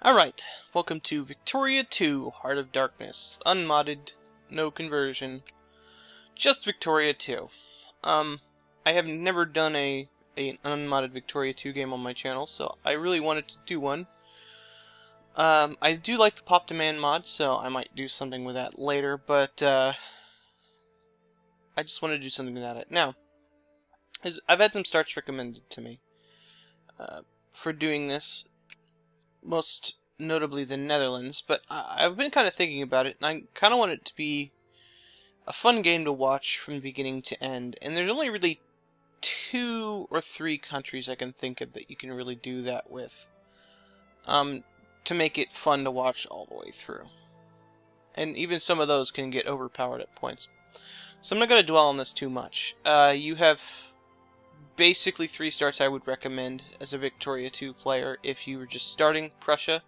Alright, welcome to Victoria 2, Heart of Darkness. Unmodded, no conversion. Just Victoria 2. I have never done an unmodded Victoria 2 game on my channel, so I really wanted to do one. I do like the Pop Demand mod, so I might do something with that later, but I just want to do something without it. Now, I've had some starts recommended to me for doing this, most notably the Netherlands, but I've been kind of thinking about it, and I kind of want it to be a fun game to watch from beginning to end, and there's only really 2 or 3 countries I can think of that you can really do that with, to make it fun to watch all the way through. And even some of those can get overpowered at points. So I'm not going to dwell on this too much. You have basically 3 starts I would recommend as a Victoria 2 player if you were just starting: Prussia,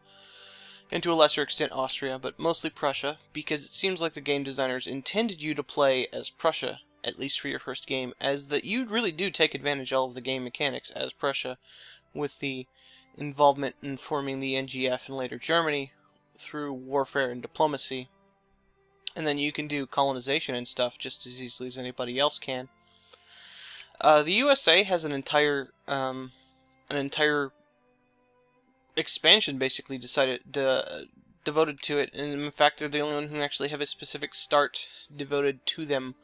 and to a lesser extent Austria, but mostly Prussia, because it seems like the game designers intended you to play as Prussia, at least for your first game, as that you really do take advantage of all of the game mechanics as Prussia, with the involvement in forming the NGF and later Germany through warfare and diplomacy. And then you can do colonization and stuff just as easily as anybody else can. The USA has an entire expansion basically devoted to it, and in fact they're the only one who actually have a specific start devoted to them.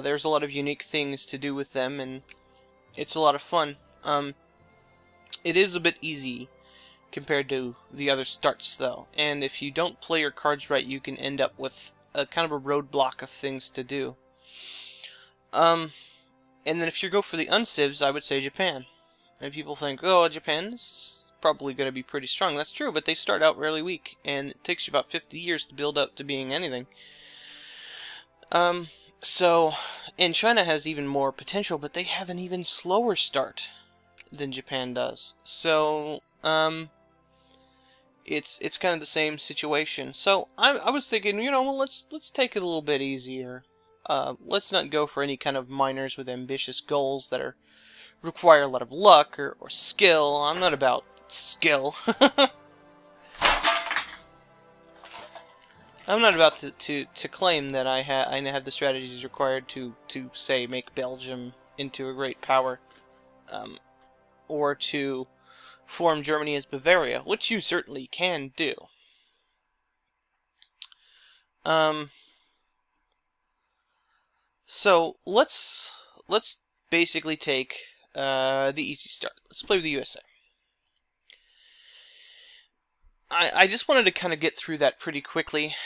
There's a lot of unique things to do with them, and it's a lot of fun. It is a bit easy compared to the other starts though, and if you don't play your cards right, you can end up with a kind of a roadblock of things to do. And then if you go for the uncivs, I would say Japan. And people think, oh, Japan's probably going to be pretty strong. That's true, but they start out really weak, and it takes you about 50 years to build up to being anything. And China has even more potential, but they have an even slower start than Japan does. So, it's kind of the same situation. So I was thinking, you know, well, let's take it a little bit easier. Let's not go for any kind of minors with ambitious goals that require a lot of luck or skill. I'm not about skill. I'm not about to claim that I have the strategies required to say make Belgium into a great power, or to form Germany as Bavaria, which you certainly can do. So let's basically take the easy start. Let's play with the USA. I just wanted to kind of get through that pretty quickly.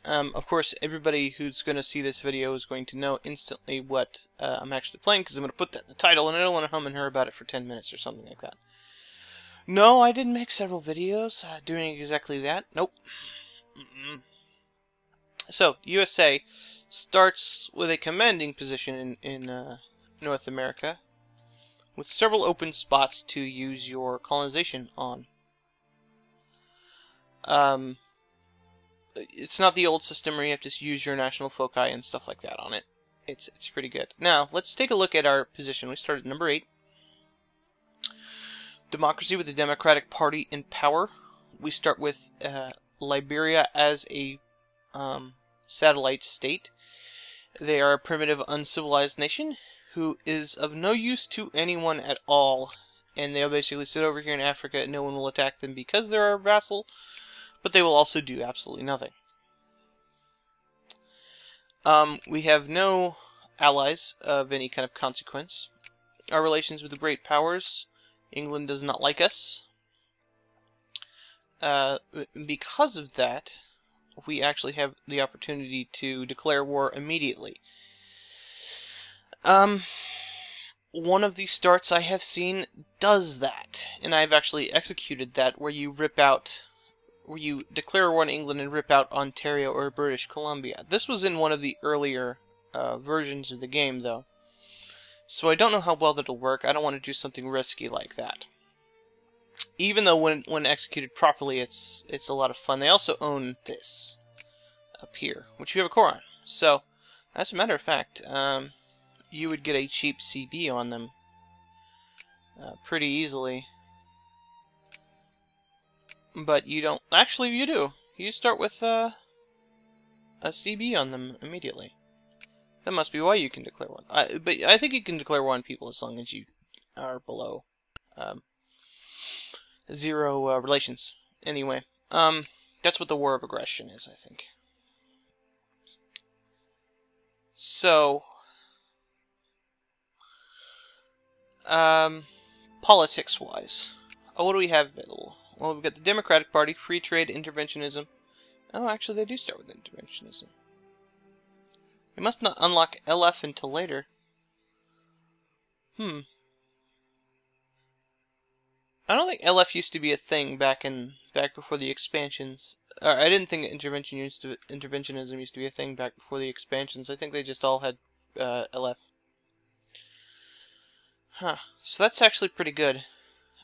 Of course, everybody who's going to see this video is going to know instantly what I'm actually playing, because I'm going to put that in the title, and I don't want to hum and her about it for 10 minutes or something like that. No, I didn't make several videos doing exactly that. Nope. So, USA starts with a commanding position in North America, with several open spots to use your colonization on. It's not the old system where you have to use your national foci and stuff like that on it. It's pretty good. Now, let's take a look at our position. We started at number 8. Democracy with the Democratic Party in power. We start with Liberia as a satellite state. They are a primitive, uncivilized nation who is of no use to anyone at all, and they'll basically sit over here in Africa and no one will attack them because they're our vassal, but they will also do absolutely nothing. We have no allies of any kind of consequence. Our relations with the great powers: England does not like us. Because of that, we actually have the opportunity to declare war immediately. One of the starts I have seen does that, and I've actually executed that, where you declare war on England and rip out Ontario or British Columbia. This was in one of the earlier versions of the game, though, so I don't know how well that'll work. I don't want to do something risky like that. Even though when executed properly, it's a lot of fun. They also own this up here, which you have a core on. So, as a matter of fact, you would get a cheap CB on them pretty easily. But you don't... Actually, you do. You start with a CB on them immediately. That must be why you can declare one. But I think you can declare one people as long as you are below 0 relations. Anyway, that's what the war of aggression is, I think. So, politics-wise, what do we have available? Well, we've got the Democratic Party, free trade, interventionism. Oh, actually, they do start with interventionism. We must not unlock LF until later. I don't think LF used to be a thing back before the expansions. I didn't think interventionism used to be a thing back before the expansions. I think they just all had LF. Huh. So that's actually pretty good.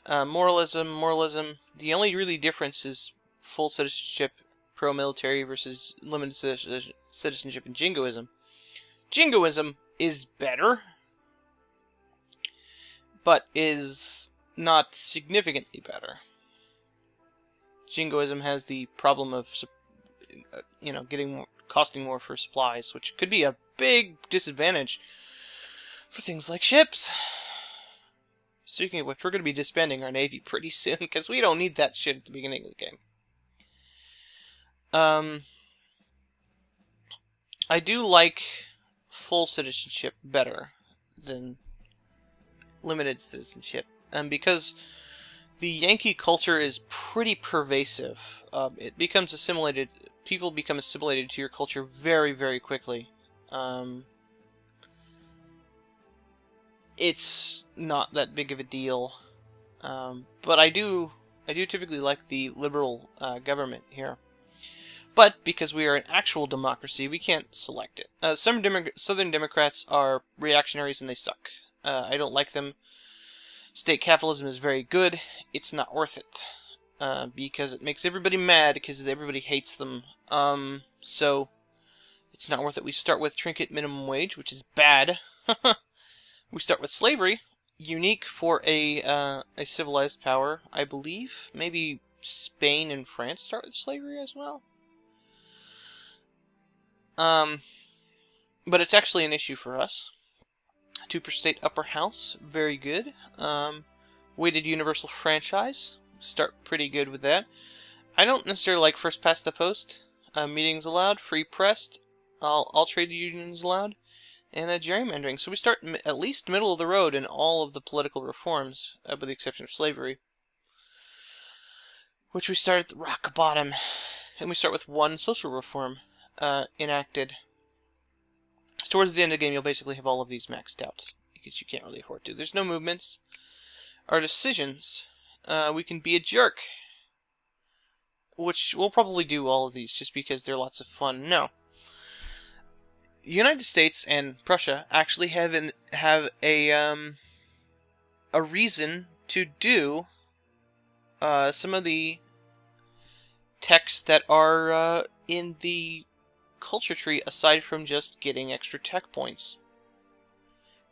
Moralism. The only really difference is full citizenship, pro-military versus limited citizenship, and jingoism. Jingoism is better, but is not significantly better. Jingoism has the problem of, costing more for supplies, which could be a big disadvantage for things like ships. Speaking of which, we're going to be disbanding our navy pretty soon, because we don't need that shit at the beginning of the game. I do like full citizenship better than limited citizenship, because the Yankee culture is pretty pervasive. It becomes assimilated. People become assimilated to your culture very, very quickly. It's not that big of a deal, but I do typically like the liberal government here. But because we are an actual democracy, we can't select it. Some Southern Democrats are reactionaries and they suck. I don't like them. State capitalism is very good. It's not worth it. Because it makes everybody mad, because everybody hates them. So, it's not worth it. We start with trinket minimum wage, which is bad. We start with slavery, unique for a civilized power, I believe. Maybe Spain and France start with slavery as well. But it's actually an issue for us. 2 per state upper house, very good. Weighted universal franchise, start pretty good with that. I don't necessarily like first past the post. Meetings allowed, free press, all trade unions allowed, and gerrymandering. So we start at least middle of the road in all of the political reforms, with the exception of slavery, which we start at the rock bottom, and we start with 1 social reform enacted. So towards the end of the game, you'll basically have all of these maxed out, because you can't really afford to. There's no movements. Our decisions, we can be a jerk, which we'll probably do all of these just because they're lots of fun. No. The United States and Prussia actually have a reason to do some of the texts that are in the culture tree, aside from just getting extra tech points.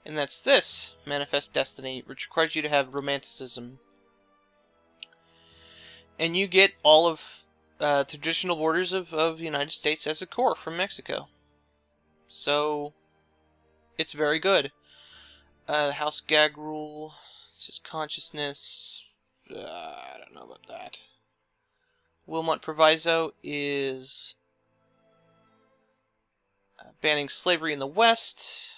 And that's this, Manifest Destiny, which requires you to have romanticism. And you get all of traditional borders of the United States as a core from Mexico. So, it's very good. The House Gag Rule, it's just consciousness, I don't know about that. Wilmot Proviso is banning slavery in the West.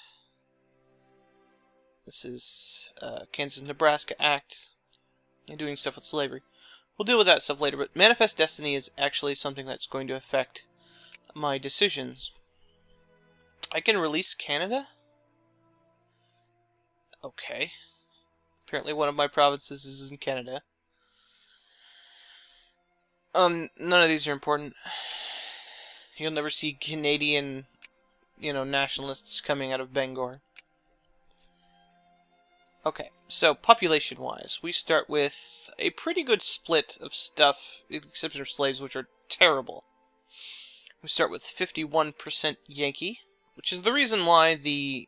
This is Kansas-Nebraska Act, and doing stuff with slavery. We'll deal with that stuff later, but Manifest Destiny is actually something that's going to affect my decisions. I can release Canada? Okay. Apparently one of my provinces is in Canada. None of these are important. You'll never see Canadian, nationalists coming out of Bangor. Okay, so population-wise, we start with a pretty good split of stuff, with the exception of slaves, which are terrible. We start with 51% Yankee, which is the reason why the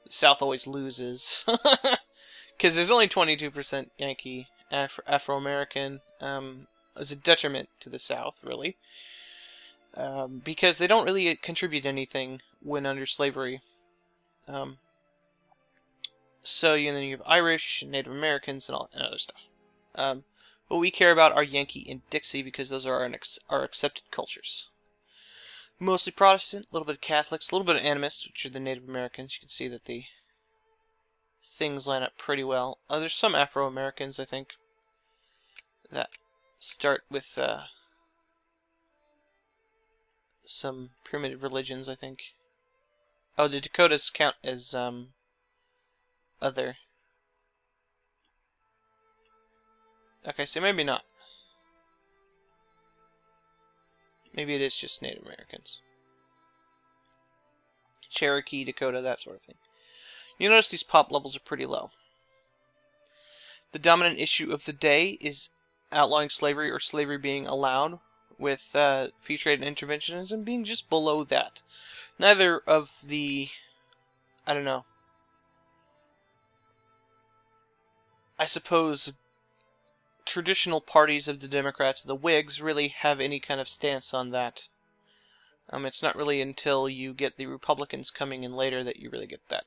South always loses. Because there's only 22% Yankee, Afro-American, is a detriment to the South, really. Because they don't really contribute anything when under slavery. So then you have Irish, Native Americans, and other stuff. What we care about are Yankee and Dixie because those are our accepted cultures. Mostly Protestant, a little bit of Catholics, a little bit of Animists, which are the Native Americans. You can see that the things line up pretty well. There's some Afro-Americans, I think, that start with some primitive religions, I think. Oh, the Dakotas count as other. Okay, so maybe not. Maybe it is just Native Americans. Cherokee, Dakota, that sort of thing. You notice these pop levels are pretty low. The dominant issue of the day is outlawing slavery or slavery being allowed, with free trade and interventionism being just below that. Neither of the, I don't know, I suppose traditional parties of the Democrats, the Whigs, really have any kind of stance on that. It's not really until you get the Republicans coming in later that you really get that.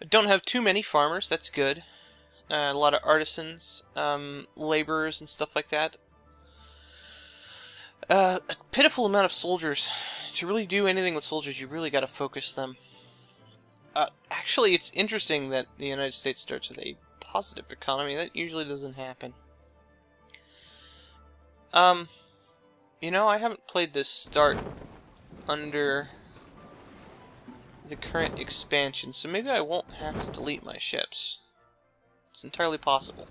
I don't have too many farmers, that's good. A lot of artisans, laborers and stuff like that. A pitiful amount of soldiers. To really do anything with soldiers, you really got to focus them. Actually, it's interesting that the United States starts with a positive economy. That usually doesn't happen. You know, I haven't played this start under the current expansion, so maybe I won't have to delete my ships. It's entirely possible.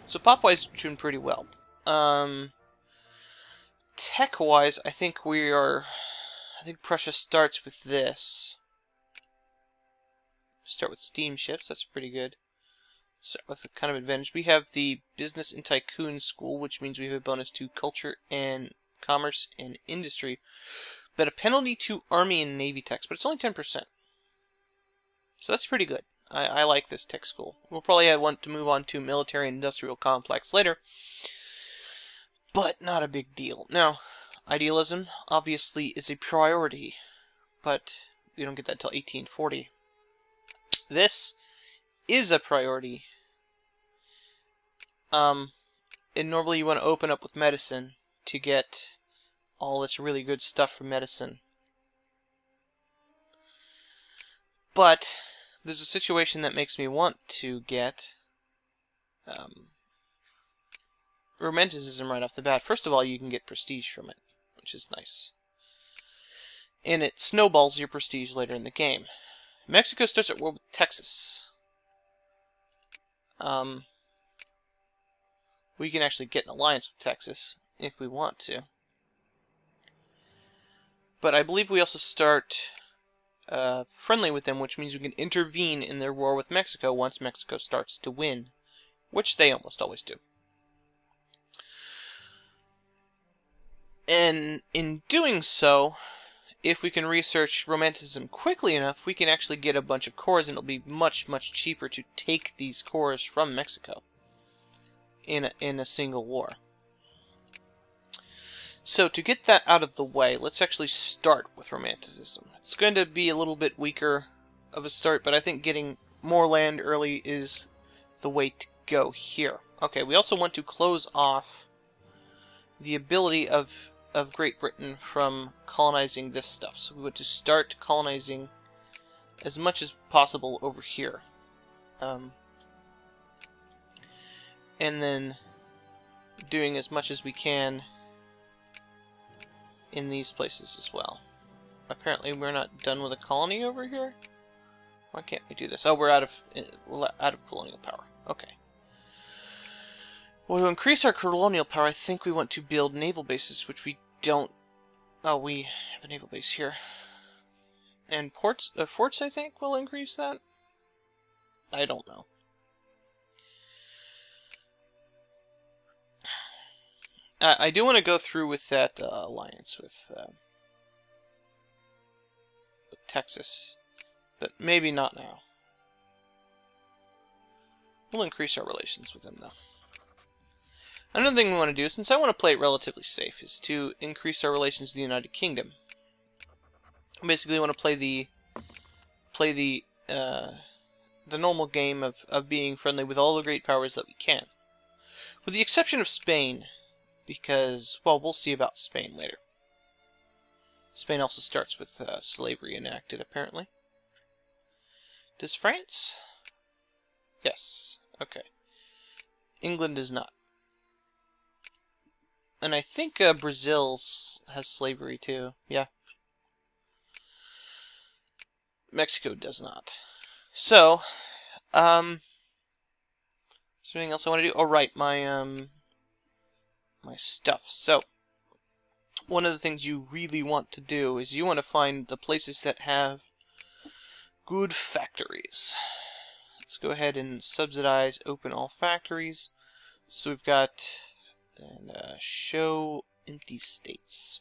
So pop-wise, doing pretty well. Tech-wise, I think Prussia starts with this. Start with steamships, that's pretty good. Start with a kind of advantage. We have the Business and Tycoon School, which means we have a bonus to Culture and Commerce and Industry, but a penalty to Army and Navy techs, but it's only 10%. So that's pretty good. I like this tech school. We'll probably want to move on to Military and Industrial Complex later, but not a big deal. Now, idealism obviously is a priority, but we don't get that until 1840. This is a priority. And normally you want to open up with medicine to get all this really good stuff from medicine. But there's a situation that makes me want to get Romanticism right off the bat. First of all, you can get prestige from it, which is nice. And it snowballs your prestige later in the game. Mexico starts at war with Texas. We can actually get an alliance with Texas if we want to. But I believe we also start friendly with them, which means we can intervene in their war with Mexico once Mexico starts to win, which they almost always do. And in doing so, if we can research Romanticism quickly enough, we can actually get a bunch of cores, and it'll be much, much cheaper to take these cores from Mexico in a single war. So to get that out of the way, let's actually start with Romanticism. It's going to be a little bit weaker of a start, but I think getting more land early is the way to go here. Okay, we also want to close off the ability of Great Britain from colonizing this stuff. So we want to start colonizing as much as possible over here. And then doing as much as we can in these places as well. Apparently we're not done with a colony over here. Why can't we do this? Oh, we're out of colonial power. Okay. Well, to increase our colonial power, I think we want to build naval bases, which we don't. Oh, we have a naval base here. And forts, I think, will increase that? I don't know. I do want to go through with that alliance with Texas, but maybe not now. We'll increase our relations with them, though. Another thing we want to do, since I want to play it relatively safe, is to increase our relations with the United Kingdom. Basically, I want to play the normal game of being friendly with all the great powers that we can. With the exception of Spain, because, well, we'll see about Spain later. Spain also starts with slavery enacted, apparently. Does France? Yes. Okay. England does not. And I think Brazil has slavery too. Yeah. Mexico does not. So, is there anything else I want to do? Oh, right, my stuff. So, one of the things you really want to do is you want to find the places that have good factories. Let's go ahead and subsidize open all factories. So we've got and show empty states.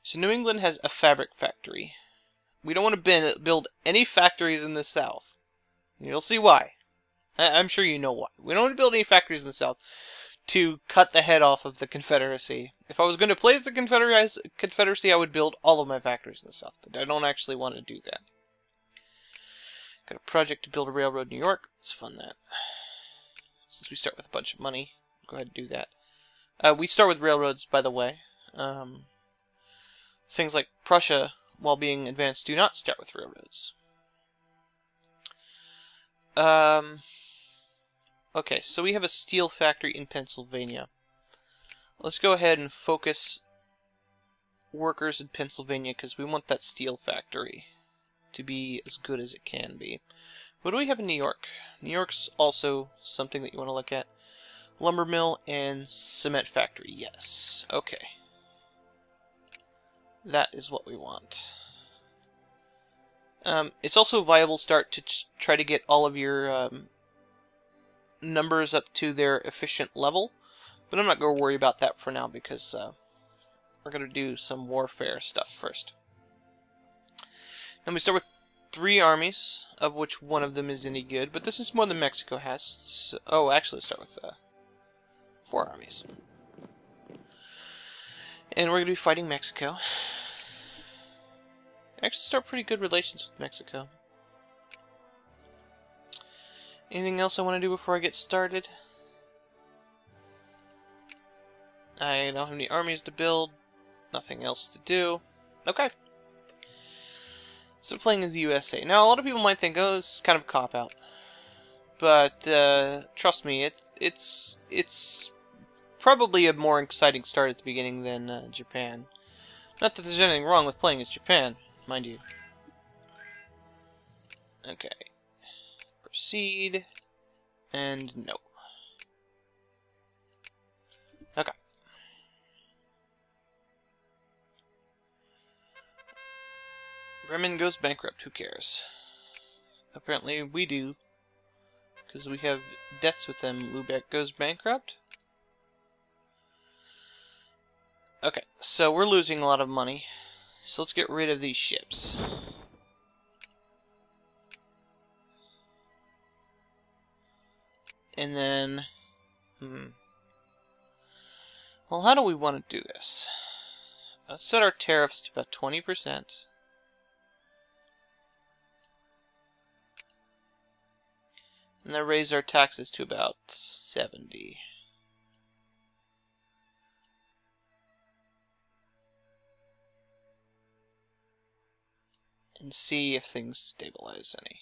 So New England has a fabric factory. We don't want to build any factories in the South. You'll see why. I'm sure you know why. We don't want to build any factories in the South to cut the head off of the Confederacy. If I was going to play as the Confederacy, I would build all of my factories in the South, but I don't actually want to do that. Got a project to build a railroad in New York. Let's fund that. Since we start with a bunch of money, go ahead and do that. We start with railroads, by the way. Things like Prussia, while being advanced, do not start with railroads. Okay, so we have a steel factory in Pennsylvania. Let's go ahead and focus workers in Pennsylvania because we want that steel factory to be as good as it can be. What do we have in New York? New York's also something that you want to look at. Lumber mill and cement factory, yes. Okay. That is what we want. It's also a viable start to try to get all of your numbers up to their efficient level, but I'm not going to worry about that for now because we're going to do some warfare stuff first. Now we start with 3 armies, of which one of them is any good, but this is more than Mexico has. So, oh, actually, let's start with 4 armies. And we're going to be fighting Mexico. Actually, start pretty good relations with Mexico. Anything else I want to do before I get started? I don't have any armies to build. Nothing else to do. Okay. So playing as the USA. Now, a lot of people might think, oh, this is kind of a cop-out. But, trust me, it's probably a more exciting start at the beginning than Japan. Not that there's anything wrong with playing as Japan, mind you. Okay. Proceed. And no. Okay. Bremen goes bankrupt, who cares? Apparently we do, because we have debts with them. Lubeck goes bankrupt. Okay, so we're losing a lot of money, so let's get rid of these ships. And then, well, how do we want to do this? Let's set our tariffs to about 20%. And then raise our taxes to about 70. And see if things stabilize any.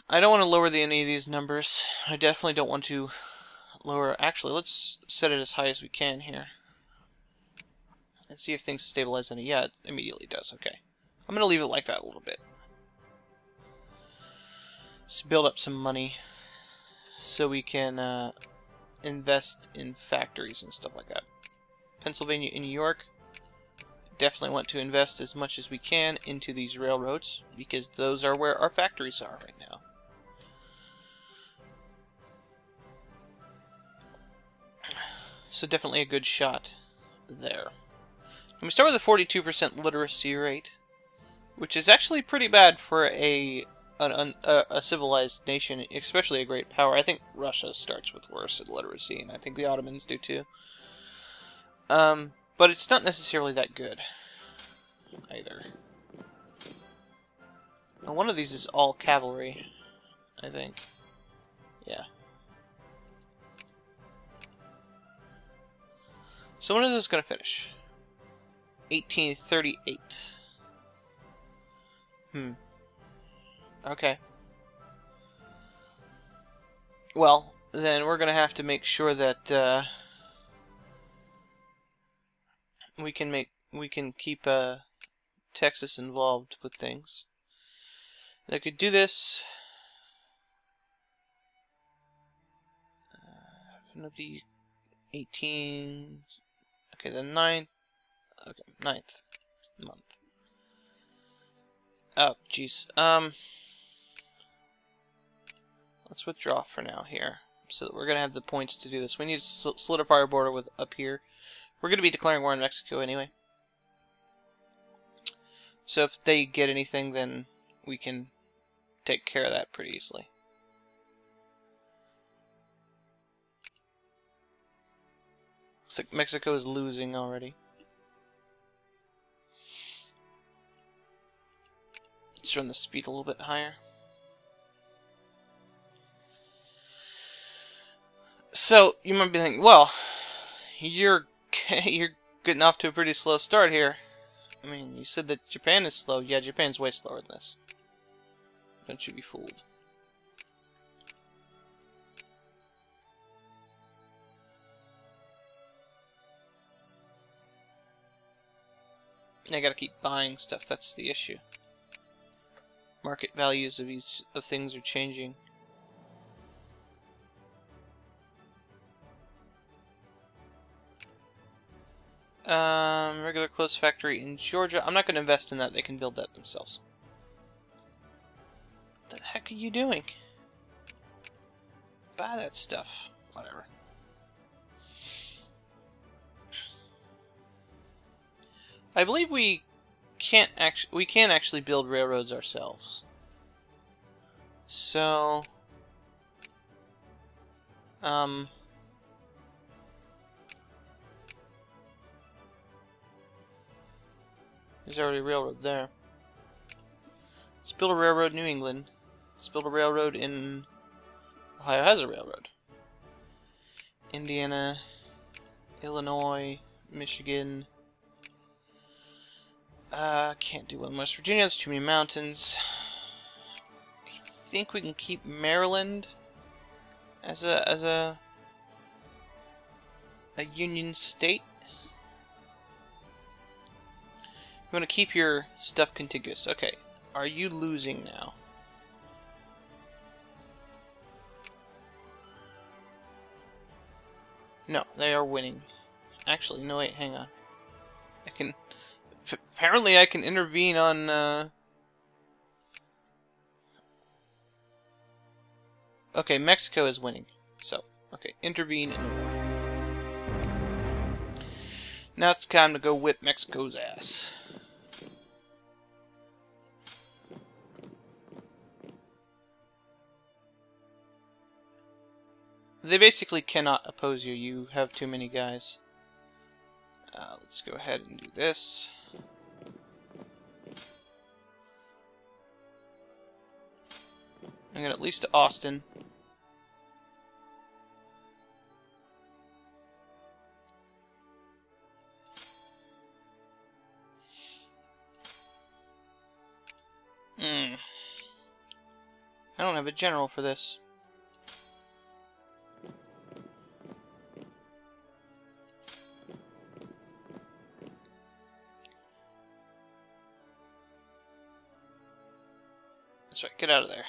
I don't want to lower any of these numbers. I definitely don't want to lower... Actually, let's set it as high as we can here. And see if things stabilize any. Yeah, it immediately does. Okay. I'm going to leave it like that a little bit. Just build up some money so we can invest in factories and stuff like that. Pennsylvania and New York. Definitely want to invest as much as we can into these railroads because those are where our factories are right now. So definitely a good shot there. And we start with a 42% literacy rate. which is actually pretty bad for a civilized nation, especially a great power. I think Russia starts with worse illiteracy, and I think the Ottomans do too. But it's not necessarily that good either. Now, one of these is all cavalry, I think. Yeah. So when is this going to finish? 1838. Okay. Well, then we're going to have to make sure that we can keep Texas involved with things. I could do this. Nobody 18. Okay, the 9th. Okay, 9th month. Oh, jeez. Let's withdraw for now here, so that we're gonna have the points to do this. We need to solidify our border with up here. We're gonna be declaring war on Mexico anyway. So if they get anything, then we can take care of that pretty easily. Looks like Mexico is losing already. Let's run the speed a little bit higher. So you might be thinking, well, you're getting off to a pretty slow start here. I mean, you said that Japan is slow. Yeah, Japan's way slower than this. Don't you be fooled. I gotta keep buying stuff. That's the issue. Market values of things are changing. Regular clothes factory in Georgia. I'm not going to invest in that. They can build that themselves. What the heck are you doing? Buy that stuff. Whatever. I believe we can actually build railroads ourselves. So, there's already a railroad there. Let's build a railroad in New England. Let's build a railroad in... Ohio has a railroad. Indiana, Illinois, Michigan. Can't do one in West Virginia. There's too many mountains. I think we can keep Maryland as a union state. You want to keep your stuff contiguous. Okay. Are you losing now? No, they are winning. Actually, no, wait, hang on. I can... Apparently I can intervene on, Okay, Mexico is winning. So, okay, intervene in the war. Now it's time to go whip Mexico's ass. They basically cannot oppose you. You have too many guys. Let's go ahead and do this. I'm gonna at least to Austin. I don't have a general for this. That's right, get out of there.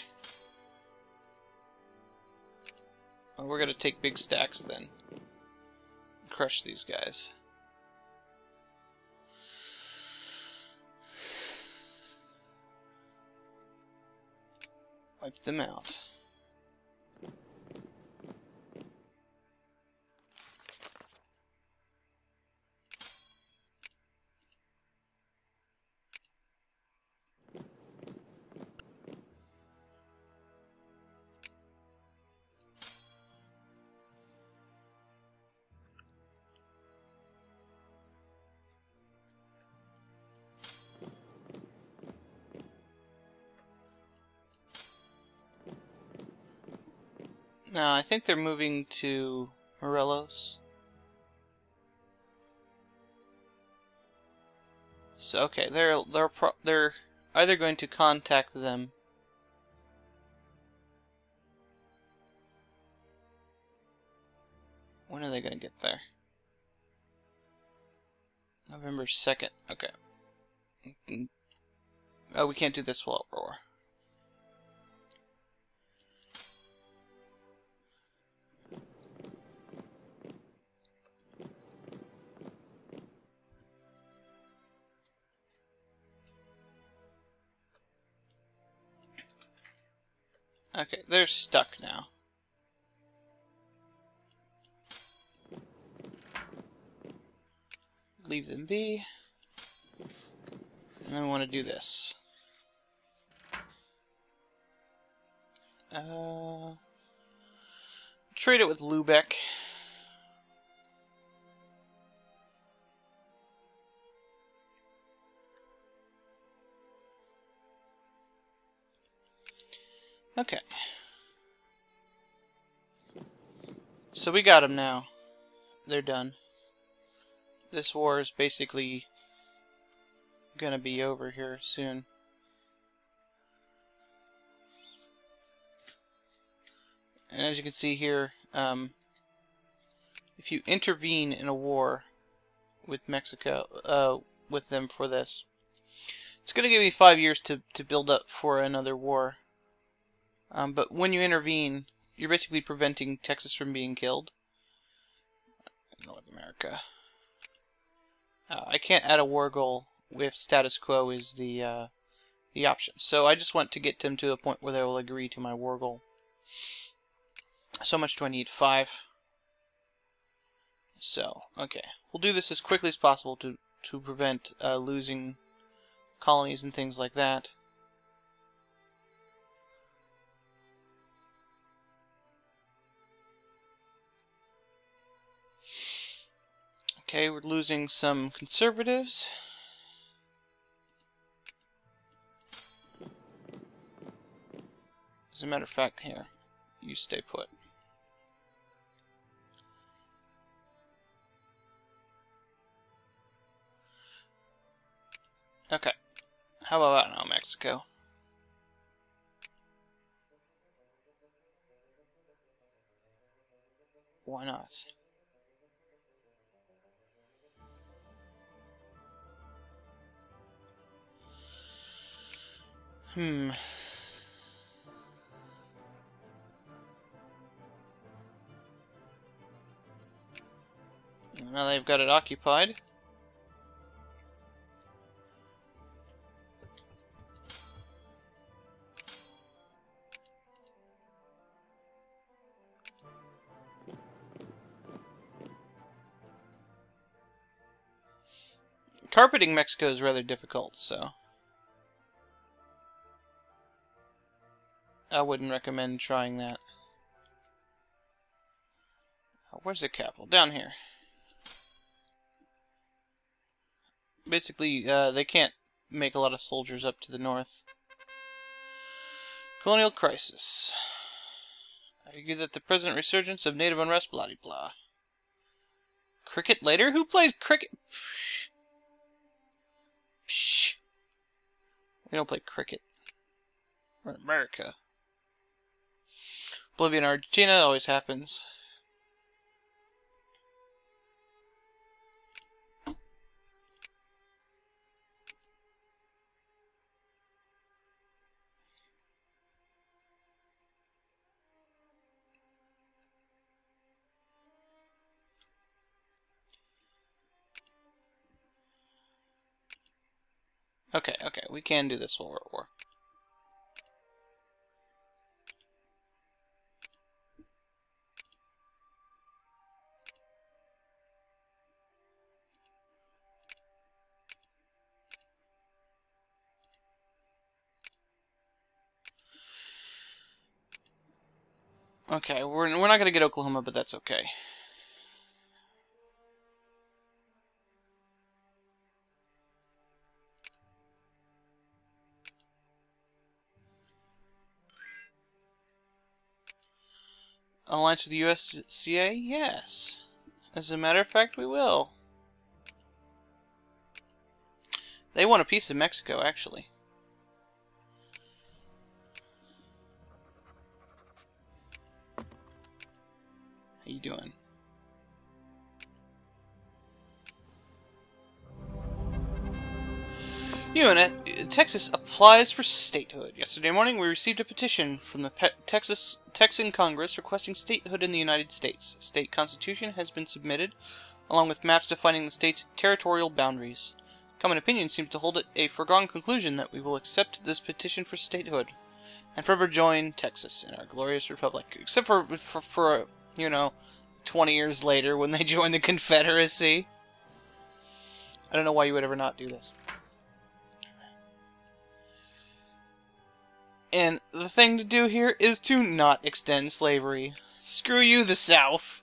Well, we're gonna take big stacks then. Crush these guys. Wipe them out. No, I think they're moving to Morelos. So okay, they're either going to contact them. When are they going to get there? November 2nd. Okay. Oh, we can't do this while at war. Okay, they're stuck now. Leave them be. And then we want to do this. Trade it with Lubeck. Okay. So we got them now. They're done. This war is basically gonna be over here soon. And as you can see here, if you intervene in a war with Mexico, with them for this, it's gonna give you 5 years to build up for another war. But when you intervene, you're basically preventing Texas from being killed. North America. I can't add a war goal if status quo is the option. So I just want to get them to a point where they will agree to my war goal. So much do I need? 5. So, okay. We'll do this as quickly as possible to prevent losing colonies and things like that. Okay, we're losing some conservatives. As a matter of fact, here, you stay put. Okay, how about now, Mexico? Why not? Now they've got it occupied. Carpeting Mexico is rather difficult, so I wouldn't recommend trying that. Where's the capital? Down here. Basically, they can't make a lot of soldiers up to the north. Colonial crisis. I argue that the present resurgence of native unrest, blah de blah. Cricket later? Who plays cricket? Psh. Psh. We don't play cricket. We're in America. Bolivia and Argentina always happens. Okay, we can do this while we're at war. Okay, we're not going to get Oklahoma, but that's okay. alliance with the USCA? Yes. As a matter of fact, we will. They want a piece of Mexico, actually. How you doing? Texas applies for statehood. Yesterday morning, we received a petition from the Texan Congress requesting statehood in the United States. A state constitution has been submitted, along with maps defining the state's territorial boundaries. Common opinion seems to hold it a foregone conclusion that we will accept this petition for statehood and forever join Texas in our glorious republic. Except for you know, 20 years later when they join the Confederacy. I don't know why you would ever not do this. And the thing to do here is to not extend slavery. Screw you, the South.